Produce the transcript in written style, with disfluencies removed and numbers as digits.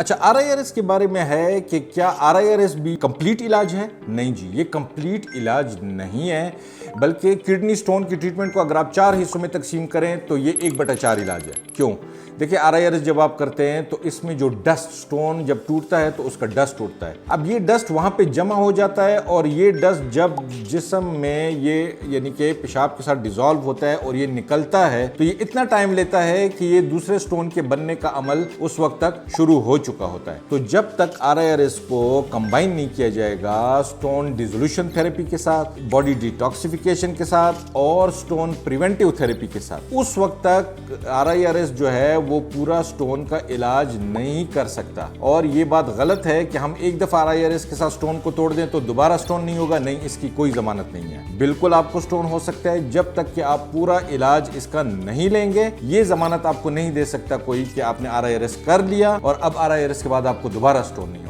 अच्छा, आरआईआरएस के बारे में है कि क्या आरआईआरएस भी कंप्लीट इलाज है? नहीं जी, ये कंप्लीट इलाज नहीं है, बल्कि किडनी स्टोन की ट्रीटमेंट को अगर आप 4 हिस्सों में तकसीम करें तो ये 1/4 इलाज है। क्यों? देखिए, आरआईआरएस जब आप करते हैं तो इसमें जो डस्ट स्टोन जब टूटता है तो उसका डस्ट उठता है। अब ये डस्ट वहां पे जमा हो जाता है और ये डस्ट जब जिस्म में ये यानी कि पेशाब के साथ डिसॉल्व होता है और ये निकलता है तो ये इतना टाइम लेता है कि ये दूसरे स्टोन के बनने का अमल उस वक्त तक शुरू हो चुका होता है। तो जब तक आरआईआरएस को कंबाइन नहीं किया जाएगा स्टोन डिसोल्यूशन थेरेपी के साथ, बॉडी डिटॉक्सिफिकेशन के साथ और स्टोन प्रिवेंटिव थेरेपी के साथ, उस वक्त तक आरआईआरएस जो है वो पूरा स्टोन का इलाज नहीं कर सकता। और ये बात गलत है कि हम एक दफा आरआईआरएस के साथ स्टोन को तोड़ दें तो दोबारा स्टोन नहीं होगा। नहीं, इसकी कोई जमानत नहीं है। बिल्कुल आपको स्टोन हो सकता है, जब तक कि आप पूरा इलाज इसका नहीं लेंगे ये जमानत आपको नहीं दे सकता कोई कि आपने आरआईआरएस कर लिया और अब आरआईआरएस के बाद आपको दोबारा स्टोन नहीं होगा।